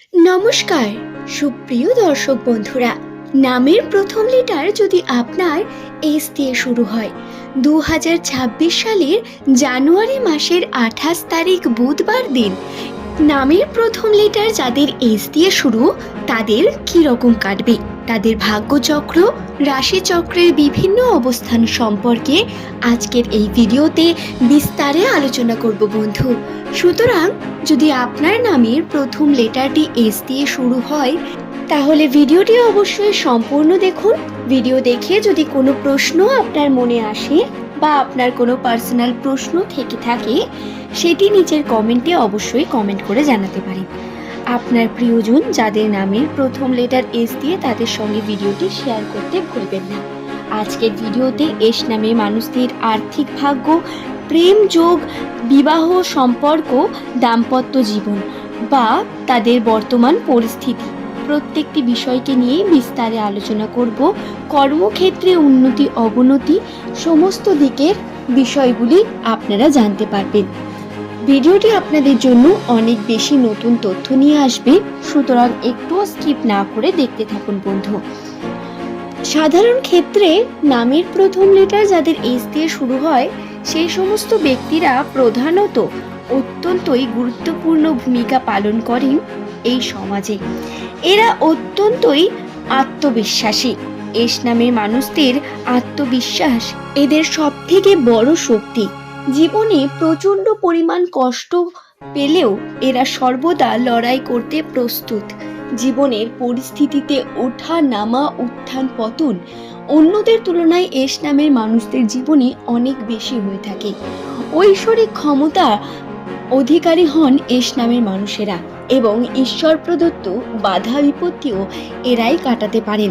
নমস্কার সুপ্রিয় দর্শক বন্ধুরা। নামের প্রথম লেটার যদি আপনার এস দিয়ে শুরু হয়, 2026 সালের জানুয়ারি মাসের 28 তারিখ বুধবার দিন নামের প্রথম লেটার যাদের এস দিয়ে শুরু, তাদের কি রকম কাটবে, তাদের ভাগ্যচক্র, রাশিচক্রের বিভিন্ন অবস্থান সম্পর্কে আজকের এই ভিডিওতে বিস্তারে আলোচনা করব বন্ধু। সুতরাং যদি আপনার নামের প্রথম লেটারটি এস দিয়ে শুরু হয়, তাহলে ভিডিওটি অবশ্যই সম্পূর্ণ দেখুন। ভিডিও দেখে যদি কোনো প্রশ্ন আপনার মনে আসে বা আপনার কোনো পার্সোনাল প্রশ্ন থেকে থাকে, সেটি নিচের কমেন্টে অবশ্যই কমেন্ট করে জানাতে পারেন। আপনার প্রিয়জন যাদের নামের প্রথম লেটার এস দিয়ে, তাদের সঙ্গে ভিডিওটি শেয়ার করতে ভুলবেন না। আজকের ভিডিওতে এস নামে মানুষদের আর্থিক ভাগ্য, প্রেম যোগ, বিবাহ সম্পর্ক, দাম্পত্য জীবন বা তাদের বর্তমান পরিস্থিতি, প্রত্যেকটি বিষয়কে নিয়ে বিস্তারে আলোচনা করব। কর্মক্ষেত্রে উন্নতি অবনতি সমস্ত দিকের বিষয়গুলি আপনারা জানতে পারবেন। ভিডিওটি আপনাদের জন্য অনেক বেশি নতুন তথ্য নিয়ে আসবে, সুতরাং একটুও স্কিপ না করে দেখতে থাকুন বন্ধু। সাধারণ ক্ষেত্রে নামের প্রথম লেটার যাদের এস দিয়ে শুরু হয়, সেই সমস্ত ব্যক্তিরা প্রধানত অত্যন্তই গুরুত্বপূর্ণ ভূমিকা পালন করেন এই সমাজে। এরা অত্যন্তই আত্মবিশ্বাসী। এস নামের মানুষদের আত্মবিশ্বাস এদের সবথেকে বড় শক্তি। জীবনে প্রচণ্ড পরিমাণ কষ্ট পেলেও এরা সর্বদা লড়াই করতে প্রস্তুত। জীবনের পরিস্থিতিতে ওঠা নামা, উত্থান পতন অন্যদের তুলনায় এস নামের মানুষদের জীবনে অনেক বেশি হয়ে থাকে। ঐশ্বরিক ক্ষমতা অধিকারী হন এস নামের মানুষেরা এবং ঈশ্বর প্রদত্ত বাধা বিপত্তিও এরাই কাটাতে পারেন।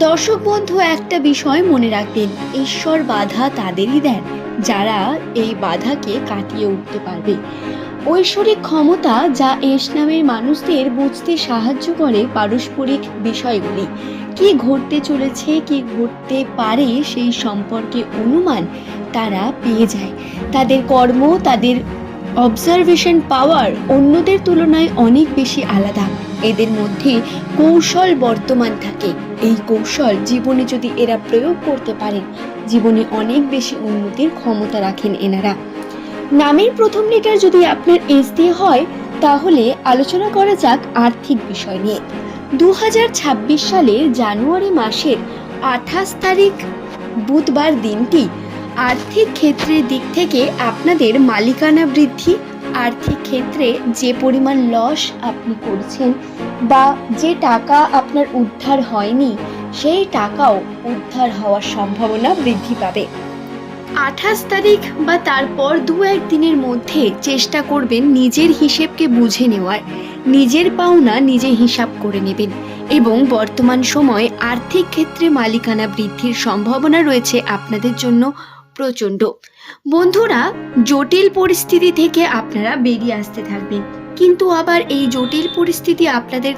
দর্শক বন্ধু, একটা বিষয় মনে রাখবেন, ঈশ্বর বাধা তাদেরই দেন যারা এই বাধাকে কাটিয়ে উঠতে পারবে। ঐশ্বরিক ক্ষমতা যা এস নামের মানুষদের বুঝতে সাহায্য করে পারস্পরিক বিষয়গুলি, কি ঘটতে চলেছে, কি ঘটতে পারে সেই সম্পর্কে অনুমান তারা পেয়ে যায়। তাদের কর্ম, তাদের অবজারভেশন পাওয়ার অন্যদের তুলনায় অনেক বেশি আলাদা। এদের মধ্যে কৌশল বর্তমান থাকে। এই কৌশল জীবনে যদি এরা প্রয়োগ করতে পারেন, জীবনে অনেক বেশি উন্নতির ক্ষমতা রাখেন এনারা। নামের প্রথম লেটার যদি আপনার এস দিয়ে হয়, তাহলে আলোচনা করা যাক আর্থিক বিষয় নিয়ে। 2026 সালের জানুয়ারি মাসের 28 তারিখ বুধবার দিনটি আর্থিক ক্ষেত্রের দিক থেকে আপনাদের মালিকানা বৃদ্ধি, আর্থিক ক্ষেত্রে যে পরিমাণ লস আপনি করছেন বা যে টাকা আপনার উদ্ধার হয়নি, সেই টাকাও উদ্ধার হওয়ার সম্ভাবনা বৃদ্ধি পাবে। 28 তারিখ বা তারপর 2-1 দিনের মধ্যে চেষ্টা করবেন নিজের হিসেবকে বুঝে নেওয়ার। নিজের পাওনা নিজে হিসাব করে নেবেন এবং বর্তমান সময়ে আর্থিক ক্ষেত্রে মালিকানা বৃদ্ধির সম্ভাবনা রয়েছে আপনাদের জন্য প্রচণ্ড। বন্ধুরা, জটিল পরিস্থিতি থেকে আপনারা বেরিয়ে আসতে থাকবেন, কিন্তু আবার এই জটিল পরিস্থিতি আপনাদের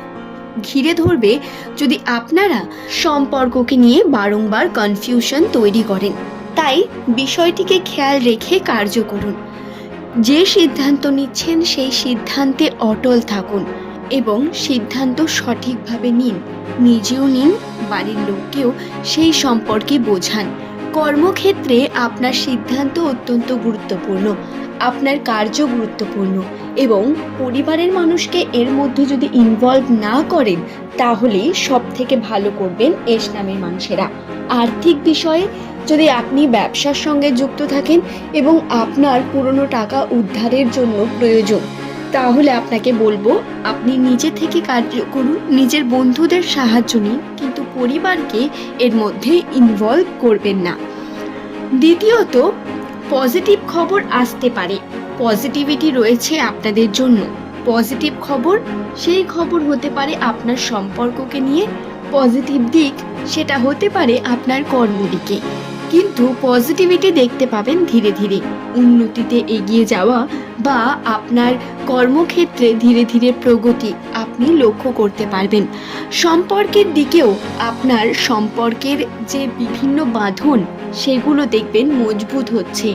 ঘিরে ধরবে যদি আপনারা সম্পর্ককে নিয়ে বারংবার কনফিউশন তৈরি করেন। তাই বিষয়টিকে খেয়াল রেখে কার্য করুন। যে সিদ্ধান্ত নিচ্ছেন সেই সিদ্ধান্তে অটল থাকুন এবং সিদ্ধান্ত সঠিকভাবে নিন। নিজেও নিন, বাড়ির লোককেও সেই সম্পর্কে বোঝান। কর্মক্ষেত্রে আপনার সিদ্ধান্ত অত্যন্ত গুরুত্বপূর্ণ, আপনার কার্য গুরুত্বপূর্ণ এবং পরিবারের মানুষকে এর মধ্যে যদি ইনভলভ না করেন, তাহলেই সব থেকে ভালো করবেন এস নামের মানুষেরা। আর্থিক বিষয়ে যদি আপনি ব্যবসার সঙ্গে যুক্ত থাকেন এবং আপনার পুরনো টাকা উদ্ধারের জন্য প্রয়োজন, তাহলে আপনাকে বলবো আপনি নিজে থেকে কার্য করুন, নিজের বন্ধুদের সাহায্য নিন, কিন্তু পরিবারকে এর মধ্যে ইনভলভ করবেন না। দ্বিতীয়ত, পজিটিভ খবর আসতে পারে। পজিটিভিটি রয়েছে আপনাদের জন্য। পজিটিভ খবর, সেই খবর হতে পারে আপনার সম্পর্ককে নিয়ে। পজিটিভ দিক সেটা হতে পারে আপনার কর্মদিকে, কিন্তু পজিটিভিটি দেখতে পাবেন ধীরে ধীরে। উন্নতিতে এগিয়ে যাওয়া বা আপনার কর্মক্ষেত্রে ধীরে ধীরে প্রগতি আপনি লক্ষ্য করতে পারবেন। সম্পর্কের দিকেও আপনার সম্পর্কের যে বিভিন্ন বাঁধন, সেগুলো দেখবেন মজবুত হচ্ছে।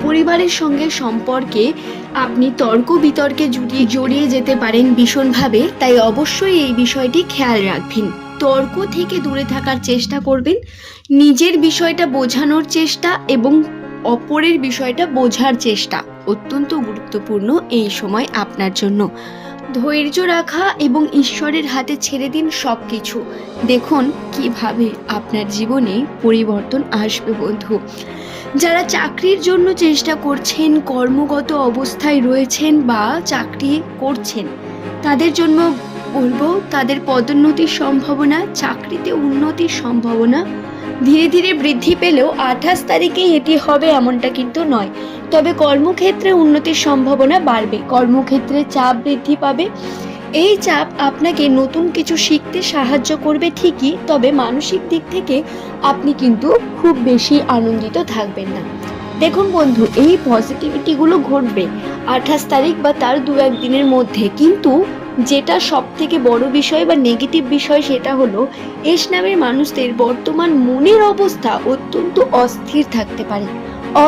পরিবারের সঙ্গে সম্পর্কে আপনি তর্ক বিতর্কে জড়িয়ে যেতে পারেন ভীষণভাবে, তাই অবশ্যই এই বিষয়টি খেয়াল রাখবেন। তর্ক থেকে দূরে থাকার চেষ্টা করবেন, নিজের বিষয়টা বোঝানোর চেষ্টা এবং অপরের বিষয়টা বোঝার চেষ্টা অত্যন্ত গুরুত্বপূর্ণ এই সময় আপনার জন্য। ধৈর্য রাখা এবং ঈশ্বরের হাতে ছেড়ে দিন সব কিছু, দেখুন কিভাবে আপনার জীবনে পরিবর্তন আসবে বন্ধু। যারা চাকরির জন্য চেষ্টা করছেন, কর্মগত অবস্থায় রয়েছেন বা চাকরি করছেন, তাদের জন্য বলবো তাদের পদোন্নতির সম্ভাবনা, চাকরিতে উন্নতির সম্ভাবনা ধীরে ধীরে বৃদ্ধি পেলেও 28 তারিখেই এটি হবে এমনটা কিন্তু নয়। তবে কর্মক্ষেত্রে উন্নতির সম্ভাবনা বাড়বে, কর্মক্ষেত্রে চাপ বৃদ্ধি পাবে। এই চাপ আপনাকে নতুন কিছু শিখতে সাহায্য করবে ঠিকই, তবে মানসিক দিক থেকে আপনি কিন্তু খুব বেশি আনন্দিত থাকবেন না। দেখুন বন্ধু, এই পজিটিভিটিগুলো ঘটবে 28 তারিখ বা তার 2-1 দিনের মধ্যে, কিন্তু যেটা সব থেকে বড় বিষয় বা নেগেটিভ বিষয় সেটা হলো এস নামের মানুষদের বর্তমান মনের অবস্থা অত্যন্ত অস্থির থাকতে পারে।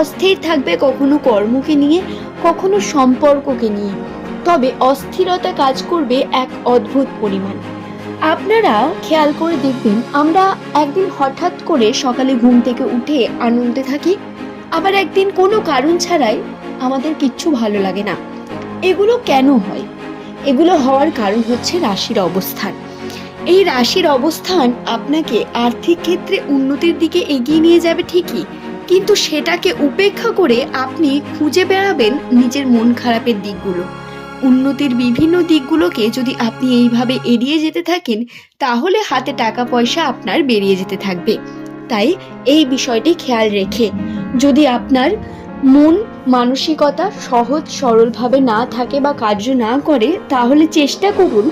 অস্থির থাকবে কখনো কর্মকে নিয়ে, কখনো সম্পর্ককে নিয়ে, তবে অস্থিরতা কাজ করবে এক অদ্ভুত পরিমাণ। আপনারা খেয়াল করে দেখবেন, আমরা একদিন হঠাৎ করে সকালে ঘুম থেকে উঠে আনন্দে থাকি, আবার একদিন কোনো কারণ ছাড়াই আমাদের কিচ্ছু ভালো লাগে না। এগুলো কেন হয়? এগুলো হওয়ার কারণ হচ্ছে রাশির অবস্থান। এই রাশির অবস্থান আপনাকে আর্থিক ক্ষেত্রে উন্নতির দিকে এগিয়ে নিয়ে যাবে ঠিকই, কিন্তু সেটাকে উপেক্ষা করে আপনি খুঁজে বেড়াবেন নিজের মন খারাপের দিকগুলো। উন্নতির বিভিন্ন দিকগুলোকে যদি আপনি এইভাবে এড়িয়ে যেতে থাকেন, তাহলে হাতে টাকা পয়সা আপনার বেরিয়ে যেতে থাকবে। তাই এই বিষয়টি খেয়াল রেখে, যদি আপনার মন মানসিকতা সহজ সরলভাবে না থাকে বা কার্য না করে, তাহলে চেষ্টা করুন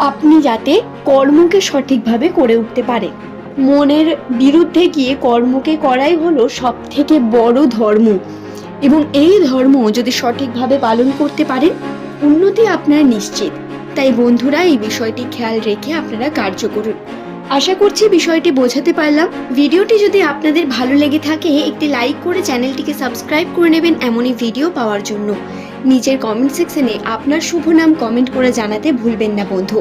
আপনি যাতে কর্মকে সঠিকভাবে করে উঠতে পারে। মনের বিরুদ্ধে গিয়ে কর্মকে করাই হলো সব থেকে বড় ধর্ম, এবং এই ধর্ম যদি সঠিকভাবে পালন করতে পারেন, উন্নতি আপনার নিশ্চিত। তাই বন্ধুরা, এই বিষয়টি খেয়াল রেখে আপনারা কার্য করুন। আশা করছি বিষয়টি বোঝাতে পারলাম। ভিডিওটি যদি আপনাদের ভালো লেগে থাকে, একটি লাইক করে চ্যানেলটিকে সাবস্ক্রাইব করে নেবেন এমনই ভিডিও পাওয়ার জন্য। নিচের কমেন্ট সেকশনে আপনার শুভ নাম কমেন্ট করে জানাতে ভুলবেন না বন্ধু।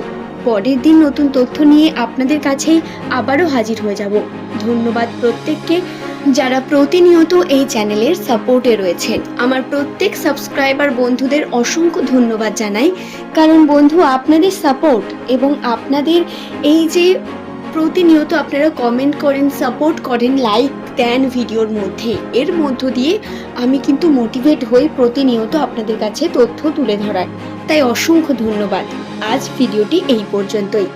পরের দিন নতুন তথ্য নিয়ে আপনাদের কাছেই আবারও হাজির হয়ে যাব। ধন্যবাদ প্রত্যেককে যারা প্রতিনিয়ত এই চ্যানেলের সাপোর্টে রয়েছেন। আমার প্রত্যেক সাবস্ক্রাইবার বন্ধুদের অসংখ্য ধন্যবাদ জানাই, কারণ বন্ধু আপনাদের সাপোর্ট এবং আপনাদের এই যে প্রতিনিয়ত আপনারা কমেন্ট করেন, সাপোর্ট করেন, লাইক দেন ভিডিওর মধ্যে, এর মধ্য দিয়ে আমি কিন্তু মোটিভেট হই প্রতিনিয়ত আপনাদের কাছে তথ্য তুলে ধরার। তাই অসংখ্য ধন্যবাদ। আজ ভিডিওটি এই পর্যন্তই।